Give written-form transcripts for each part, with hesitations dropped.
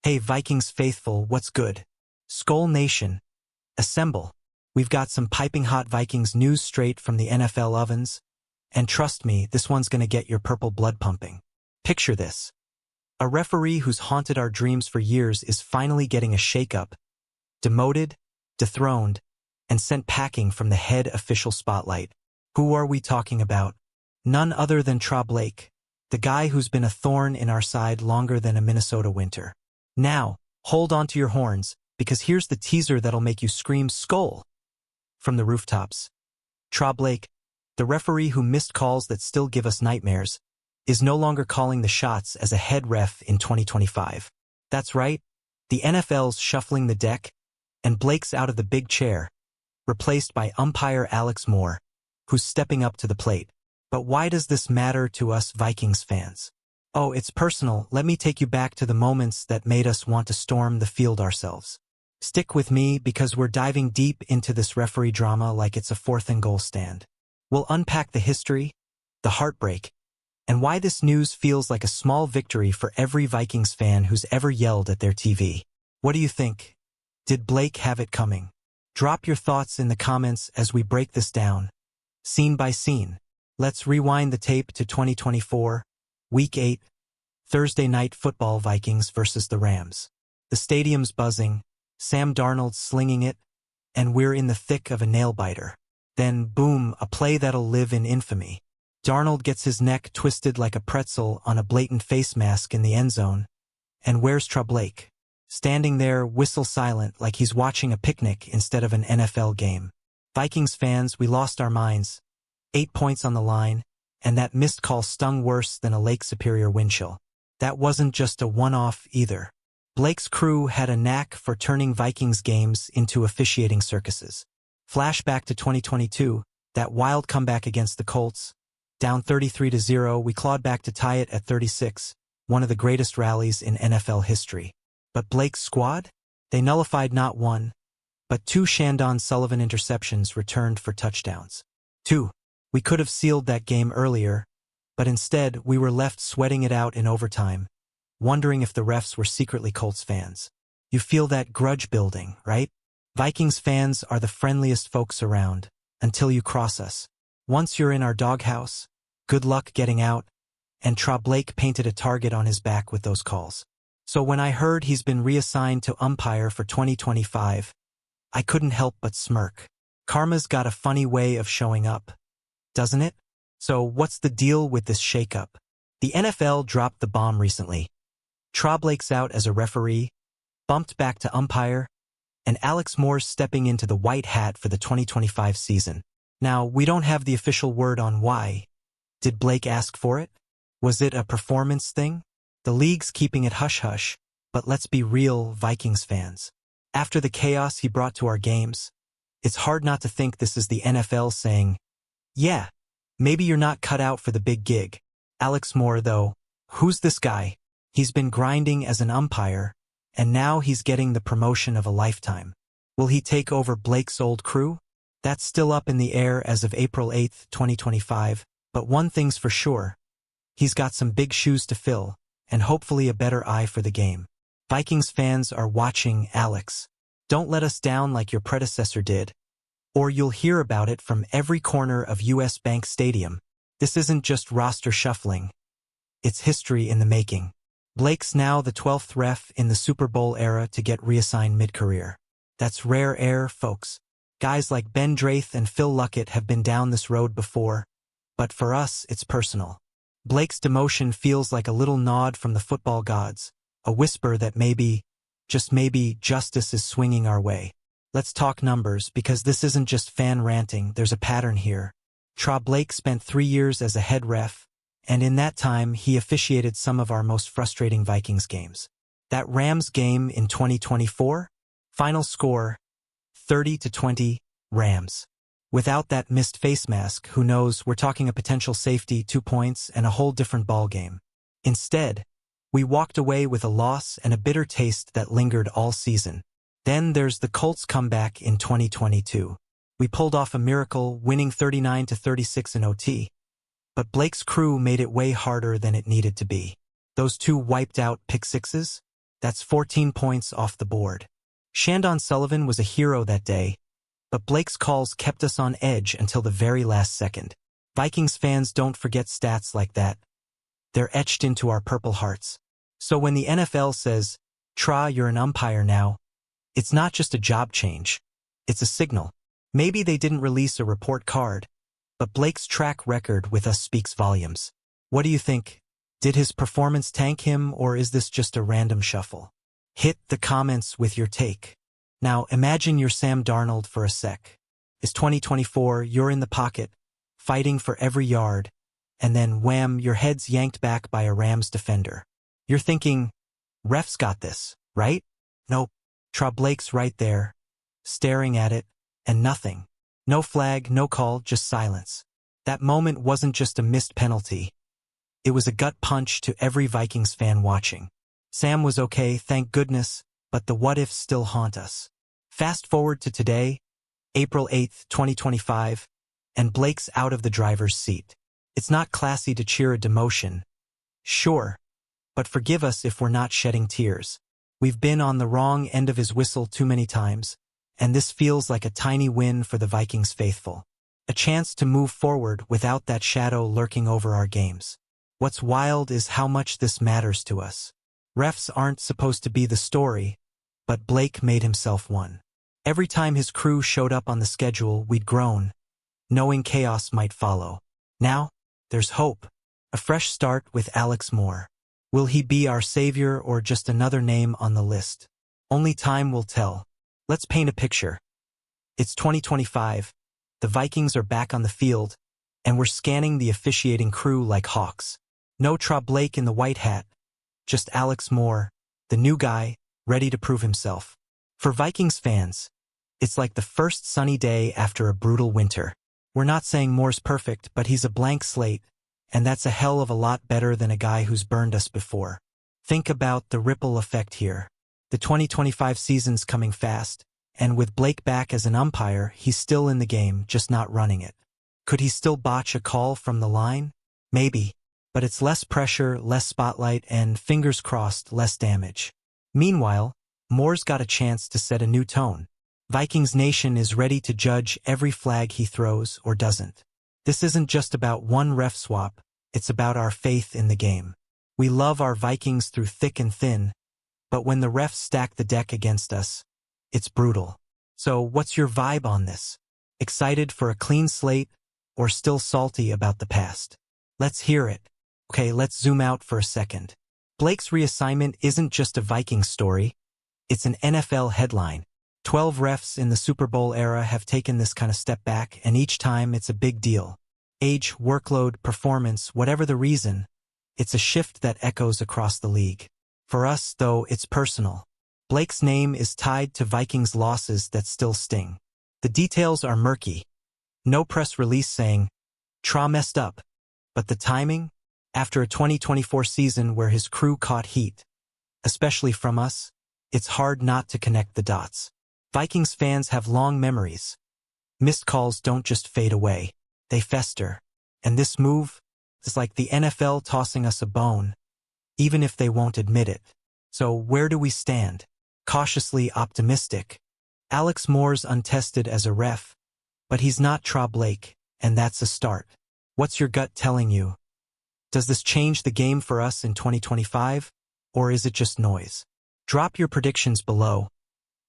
Hey Vikings faithful, what's good? Skol Nation, assemble. We've got some piping hot Vikings news straight from the NFL ovens, and trust me, this one's gonna get your purple blood pumping. Picture this. A referee who's haunted our dreams for years is finally getting a shakeup, demoted, dethroned, and sent packing from the head official spotlight. Who are we talking about? None other than Blake, the guy who's been a thorn in our side longer than a Minnesota winter. Now, hold on to your horns, because here's the teaser that'll make you scream "Skol" from the rooftops. Blake, the referee who missed calls that still give us nightmares, is no longer calling the shots as a head ref in 2025. That's right, the NFL's shuffling the deck, and Blake's out of the big chair, replaced by umpire Alex Moore, who's stepping up to the plate. But why does this matter to us Vikings fans? Oh, it's personal. Let me take you back to the moments that made us want to storm the field ourselves. Stick with me because we're diving deep into this referee drama like it's a 4th and goal stand. We'll unpack the history, the heartbreak, and why this news feels like a small victory for every Vikings fan who's ever yelled at their TV. What do you think? Did Blake have it coming? Drop your thoughts in the comments as we break this down, scene by scene. Let's rewind the tape to 2024. Week 8, Thursday Night Football, Vikings versus the Rams. The stadium's buzzing, Sam Darnold slinging it, and we're in the thick of a nail-biter. Then, boom, a play that'll live in infamy. Darnold gets his neck twisted like a pretzel on a blatant face mask in the end zone. And where's Blake? Standing there, whistle silent, like he's watching a picnic instead of an NFL game. Vikings fans, we lost our minds. 8 points on the line, and that missed call stung worse than a Lake Superior wind chill. That wasn't just a one-off either. Blake's crew had a knack for turning Vikings games into officiating circuses. Flashback to 2022, that wild comeback against the Colts. Down 33-0, we clawed back to tie it at 36, one of the greatest rallies in NFL history. But Blake's squad? They nullified not one, but 2 Shandon Sullivan interceptions returned for touchdowns. 2. We could have sealed that game earlier, but instead we were left sweating it out in overtime, wondering if the refs were secretly Colts fans. You feel that grudge building, right? Vikings fans are the friendliest folks around, until you cross us. Once you're in our doghouse, good luck getting out, and Blake painted a target on his back with those calls. So when I heard he's been reassigned to umpire for 2025, I couldn't help but smirk. Karma's got a funny way of showing up, doesn't it? So what's the deal with this shakeup? The NFL dropped the bomb recently. Blake's out as a referee, bumped back to umpire, and Alex Moore's stepping into the white hat for the 2025 season. Now, we don't have the official word on why. Did Blake ask for it? Was it a performance thing? The league's keeping it hush-hush, but let's be real, Vikings fans. After the chaos he brought to our games, it's hard not to think this is the NFL saying, yeah, maybe you're not cut out for the big gig. Alex Moore, though, who's this guy? He's been grinding as an umpire, and now he's getting the promotion of a lifetime. Will he take over Blake's old crew? That's still up in the air as of April 8, 2025, but one thing's for sure. He's got some big shoes to fill, and hopefully a better eye for the game. Vikings fans are watching, Alex. Don't let us down like your predecessor did, or you'll hear about it from every corner of US Bank Stadium. This isn't just roster shuffling. It's history in the making. Blake's now the 12th ref in the Super Bowl era to get reassigned mid-career. That's rare air, folks. Guys like Ben Drath and Phil Luckett have been down this road before, but for us, it's personal. Blake's demotion feels like a little nod from the football gods, a whisper that maybe, just maybe, justice is swinging our way. Let's talk numbers, because this isn't just fan ranting, there's a pattern here. Blake spent 3 years as a head ref, and in that time he officiated some of our most frustrating Vikings games. That Rams game in 2024? Final score, 30-20, Rams. Without that missed face mask, who knows, we're talking a potential safety, 2 points, and a whole different ballgame. Instead, we walked away with a loss and a bitter taste that lingered all season. Then there's the Colts comeback in 2022. We pulled off a miracle, winning 39-36 in OT. But Blake's crew made it way harder than it needed to be. Those 2 wiped out pick sixes? That's 14 points off the board. Shandon Sullivan was a hero that day, but Blake's calls kept us on edge until the very last second. Vikings fans don't forget stats like that. They're etched into our purple hearts. So when the NFL says, "Tra, you're an umpire now," it's not just a job change. It's a signal. Maybe they didn't release a report card, but Blake's track record with us speaks volumes. What do you think? Did his performance tank him, or is this just a random shuffle? Hit the comments with your take. Now imagine you're Sam Darnold for a sec. It's 2024, you're in the pocket, fighting for every yard, and then wham, your head's yanked back by a Rams defender. You're thinking, ref's got this, right? Nope. Tra Blake's right there, staring at it, and nothing. No flag, no call, just silence. That moment wasn't just a missed penalty. It was a gut punch to every Vikings fan watching. Sam was okay, thank goodness, but the what-ifs still haunt us. Fast forward to today, April 8th, 2025, and Blake's out of the driver's seat. It's not classy to cheer a demotion. Sure, but forgive us if we're not shedding tears. We've been on the wrong end of his whistle too many times, and this feels like a tiny win for the Vikings faithful. A chance to move forward without that shadow lurking over our games. What's wild is how much this matters to us. Refs aren't supposed to be the story, but Blake made himself one. Every time his crew showed up on the schedule, we'd groan, knowing chaos might follow. Now, there's hope. A fresh start with Alex Moore. Will he be our savior or just another name on the list? Only time will tell. Let's paint a picture. It's 2025, the Vikings are back on the field, and we're scanning the officiating crew like hawks. No Tra Blake in the white hat, just Alex Moore, the new guy, ready to prove himself. For Vikings fans, it's like the first sunny day after a brutal winter. We're not saying Moore's perfect, but he's a blank slate, and that's a hell of a lot better than a guy who's burned us before. Think about the ripple effect here. The 2025 season's coming fast, and with Blake back as an umpire, he's still in the game, just not running it. Could he still botch a call from the line? Maybe. But it's less pressure, less spotlight, and, fingers crossed, less damage. Meanwhile, Moore's got a chance to set a new tone. Vikings Nation is ready to judge every flag he throws or doesn't. This isn't just about one ref swap, it's about our faith in the game. We love our Vikings through thick and thin, but when the refs stack the deck against us, it's brutal. So what's your vibe on this? Excited for a clean slate, or still salty about the past? Let's hear it. Okay, let's zoom out for a second. Blake's reassignment isn't just a Vikings story, it's an NFL headline. 12 refs in the Super Bowl era have taken this kind of step back, and each time it's a big deal. Age, workload, performance, whatever the reason, it's a shift that echoes across the league. For us, though, it's personal. Blake's name is tied to Vikings losses that still sting. The details are murky. No press release saying, "Tra messed up," but the timing? After a 2024 season where his crew caught heat, especially from us, it's hard not to connect the dots. Vikings fans have long memories. Missed calls don't just fade away, they fester. And this move is like the NFL tossing us a bone, even if they won't admit it. So where do we stand? Cautiously optimistic. Alex Moore's untested as a ref, but he's not Tra Blake, and that's a start. What's your gut telling you? Does this change the game for us in 2025, or is it just noise? Drop your predictions below.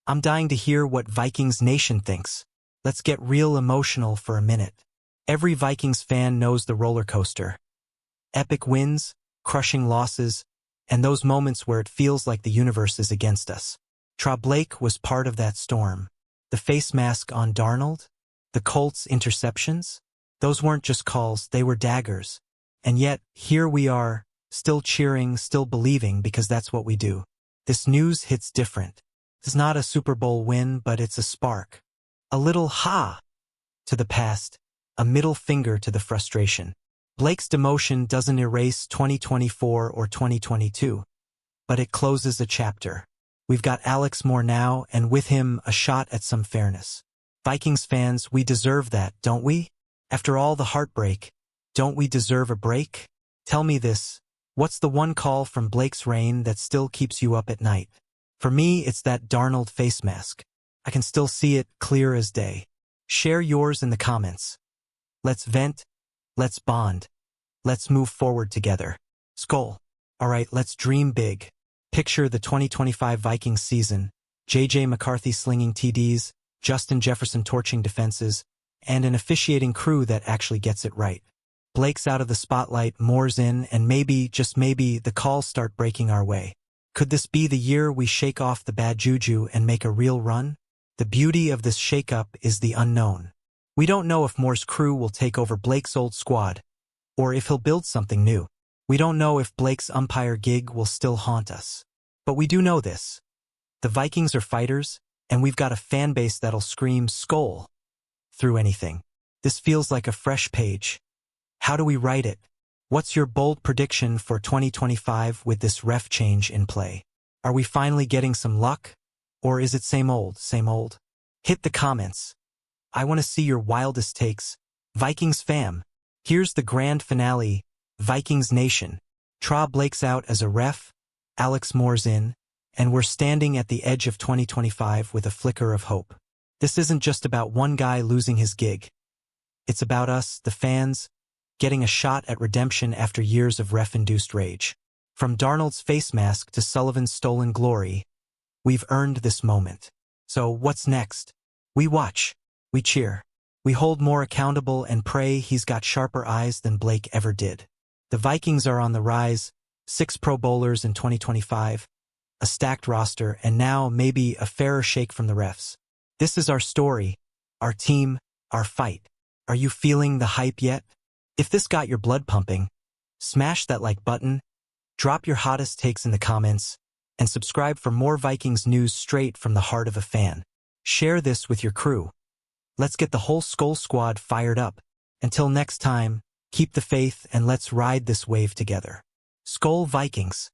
I'm dying to hear what Vikings Nation thinks. Let's get real emotional for a minute. Every Vikings fan knows the roller coaster. Epic wins, crushing losses, and those moments where it feels like the universe is against us. Tra Blake was part of that storm. The face mask on Darnold, the Colts' interceptions, those weren't just calls, they were daggers. And yet, here we are, still cheering, still believing, because that's what we do. This news hits different. It's not a Super Bowl win, but it's a spark. A little ha to the past, a middle finger to the frustration. Blake's demotion doesn't erase 2024 or 2022, but it closes a chapter. We've got Alex Moore now, and with him, a shot at some fairness. Vikings fans, we deserve that, don't we? After all the heartbreak, don't we deserve a break? Tell me this, What's the one call from Blake's reign that still keeps you up at night? For me, it's that Darnold face mask. I can still see it clear as day. Share yours in the comments. Let's vent. Let's bond. Let's move forward together. Skol. Alright, let's dream big. Picture the 2025 Vikings season. J.J. McCarthy slinging TDs, Justin Jefferson torching defenses, and an officiating crew that actually gets it right. Blake's out of the spotlight, Moore's in, and maybe, just maybe, the calls start breaking our way. Could this be the year we shake off the bad juju and make a real run? The beauty of this shakeup is the unknown. We don't know if Moore's crew will take over Blake's old squad, or if he'll build something new. We don't know if Blake's umpire gig will still haunt us. But we do know this. The Vikings are fighters, and we've got a fan base that'll scream "Skol" through anything. This feels like a fresh page. How do we write it? What's your bold prediction for 2025 with this ref change in play? Are we finally getting some luck? Or is it same old, same old? Hit the comments. I want to see your wildest takes. Vikings fam, here's the grand finale. Vikings Nation. Tra Blake's out as a ref, Alex Moore's in, and we're standing at the edge of 2025 with a flicker of hope. This isn't just about one guy losing his gig. It's about us, the fans, getting a shot at redemption after years of ref-induced rage. From Darnold's face mask to Sullivan's stolen glory, we've earned this moment. So what's next? We watch. We cheer. We hold Moore accountable and pray he's got sharper eyes than Blake ever did. The Vikings are on the rise, 6 Pro Bowlers in 2025, a stacked roster, and now maybe a fairer shake from the refs. This is our story, our team, our fight. Are you feeling the hype yet? If this got your blood pumping, smash that like button, drop your hottest takes in the comments, and subscribe for more Vikings news straight from the heart of a fan. Share this with your crew. Let's get the whole Skol squad fired up. Until next time, keep the faith and let's ride this wave together. Skol Vikings!